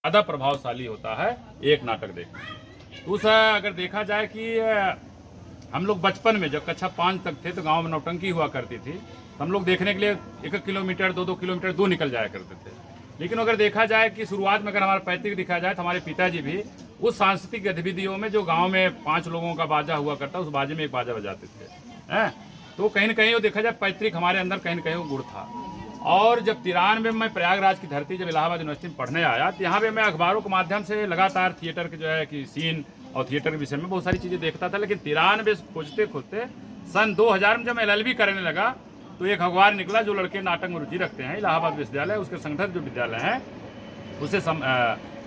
ज़्यादा प्रभावशाली होता है एक नाटक देखना। तो उस अगर देखा जाए कि हम लोग बचपन में जब कक्षा 5 तक थे तो गांव में नौटंकी हुआ करती थी, तो हम लोग देखने के लिए 1-1 किलोमीटर 2-2 किलोमीटर दूर निकल जाया करते थे। लेकिन अगर देखा जाए कि शुरुआत में अगर हमारा पैतृक दिखा जाए तो हमारे पिताजी भी उस सांस्कृतिक गतिविधियों में जो गाँव में 5 लोगों का बाजा हुआ करता, उस बाजे में एक बाजा बजाते थे हैं। तो कहीं ना कहीं वो देखा जाए पैतृक हमारे अंदर कहीं ना कहीं वो गुण था। और जब 93 में मैं प्रयागराज की धरती जब इलाहाबाद यूनिवर्सिटी में पढ़ने आया तो यहाँ पे मैं अखबारों के माध्यम से लगातार थिएटर के जो है कि सीन और थिएटर के विषय में बहुत सारी चीज़ें देखता था। लेकिन 93 खोजते खोजते सन 2000 में जब मैं LLB करने लगा तो एक अखबार निकला जो लड़के नाटक में रुचि रखते हैं, इलाहाबाद विश्वविद्यालय उसके संगठन जो विद्यालय है उसे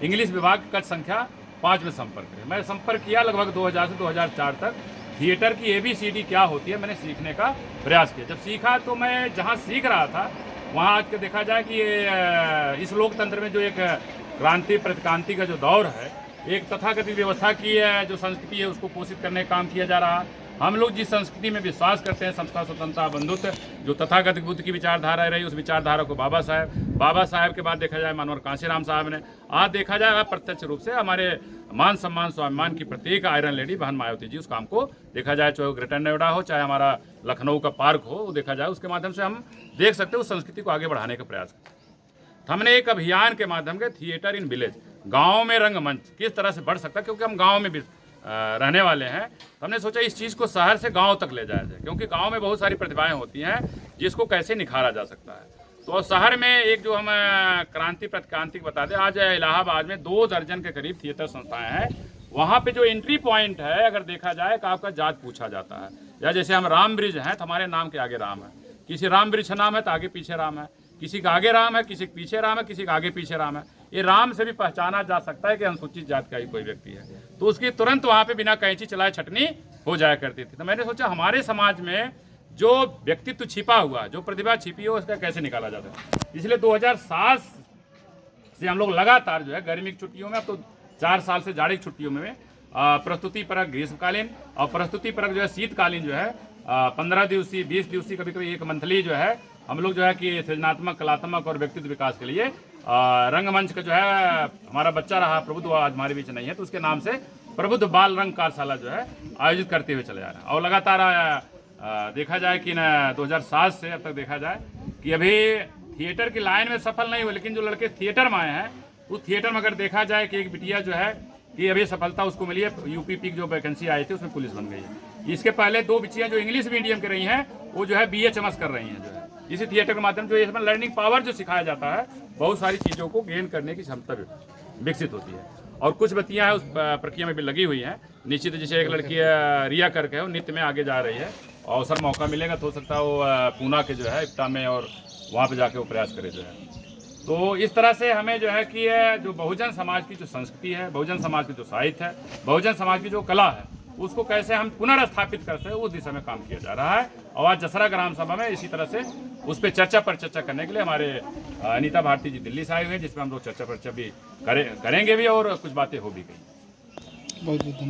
इंग्लिश विभाग कक्ष संख्या 5 में संपर्क है। मैं संपर्क किया लगभग 2000 से 2004 तक। थिएटर की ABCD क्या होती है मैंने सीखने का प्रयास किया। जब सीखा तो मैं जहाँ सीख रहा था वहाँ आज के देखा जाए कि इस लोकतंत्र में जो एक क्रांति प्रतिक्रांति का जो दौर है, एक तथाकथित व्यवस्था की जो संस्कृति है उसको पोषित करने का काम किया जा रहा है। हम लोग जिस संस्कृति में विश्वास करते हैं, समता स्वतंत्रता बंधुत्व, जो तथाकथित बुद्ध की विचारधारा रही, उस विचारधारा को बाबा साहब के बाद देखा जाए मानवर कांशीराम साहब ने, आज देखा जाए अप्रत्यक्ष रूप से हमारे मान सम्मान स्वाभिमान की प्रत्येक आयरन लेडी बहन मायावती जी उस काम को देखा जाए, चाहे ग्रेटर नोएडा हो चाहे हमारा लखनऊ का पार्क हो, वो देखा जाए उसके माध्यम से हम देख सकते हैं उस संस्कृति को आगे बढ़ाने का प्रयास करते। हमने एक अभियान के माध्यम से थिएटर इन विलेज, गाँव में रंगमंच किस तरह से बढ़ सकता है, क्योंकि हम गाँव में भी रहने वाले हैं, तो हमने सोचा इस चीज़ को शहर से गांव तक ले जाया जाए, क्योंकि गांव में बहुत सारी प्रतिभाएं होती हैं जिसको कैसे निखारा जा सकता है। तो शहर में एक जो हम क्रांति प्रतिक्रांति बता दें, आज इलाहाबाद में 2 दर्जन के करीब थिएटर संस्थाएं हैं। वहाँ पे जो एंट्री पॉइंट है अगर देखा जाए कि आपका जात पूछा जाता है, या जैसे हम राम ब्रिज हैं तो हमारे नाम के आगे राम है, किसी राम ब्रिज का नाम है तो आगे पीछे राम है, किसी का आगे राम है, किसी के पीछे राम है, किसी का आगे पीछे राम है। ये राम से भी पहचाना जा सकता है कि अनुसूचित जात का ही कोई व्यक्ति है, तो उसकी तुरंत वहाँ पे बिना कैंची चलाए छटनी हो जाया करती थी। तो मैंने सोचा हमारे समाज में जो व्यक्तित्व छिपा हुआ, जो प्रतिभा छिपी हो, उसका कैसे निकाला जा सकता है। इसलिए 2007 से हम लोग लगातार जो है गर्मी की छुट्टियों में, अब तो 4 साल से जाड़े की छुट्टियों में प्रस्तुति परक ग्रीष्मकालीन और प्रस्तुति परक जो है शीतकालीन जो है 15 दिवसीय 20 दिवसीय कभी कभी 1 मंथली जो है हम लोग जो है कि सृजनात्मक कलात्मक और व्यक्तित्व विकास के लिए रंगमंच का जो है हमारा बच्चा रहा प्रबुद्ध, आज हमारे बीच नहीं है, तो उसके नाम से प्रबुद्ध बाल रंग कार्यशाला जो है आयोजित करते हुए चले जा रहे हैं। और लगातार देखा जाए कि 2007 से अब तक देखा जाए कि अभी थिएटर की लाइन में सफल नहीं हुए, लेकिन जो लड़के थिएटर में आए हैं उस थिएटर में अगर देखा जाए कि एक बिटिया जो है कि अभी सफलता उसको मिली है, UP पीक जो वैकेंसी आई थी उसमें पुलिस बन गई है। इसके पहले 2 बच्चियाँ जो इंग्लिश मीडियम की रही हैं वो जो है BHMS कर रही हैं, जो है इसी थिएटर के माध्यम से इसमें लर्निंग पावर जो सिखाया जाता है, बहुत सारी चीज़ों को गेन करने की क्षमता विकसित होती है। और कुछ बच्चियाँ हैं उस प्रक्रिया में भी लगी हुई हैं निश्चित, जैसे एक लड़की रिया करके है वो नृत्य में आगे जा रही है, अवसर मौका मिलेगा तो हो सकता है वो पूना के जो है इफ्ता में और वहाँ पे जाके वो प्रयास करे जो है। तो इस तरह से हमें जो है कि जो बहुजन समाज की जो संस्कृति है, बहुजन समाज की जो साहित्य है, बहुजन समाज की जो कला है, उसको कैसे हम पुनर्स्थापित कर सकें उस दिशा में काम किया जा रहा है। और आज जसरा ग्राम सभा में इसी तरह से उस पर चर्चा करने के लिए हमारे अनीता भारती जी दिल्ली से आए हुए हैं, जिसमें हम लोग चर्चा भी करेंगे भी और कुछ बातें हो भी गई। बहुत बहुत धन्यवाद।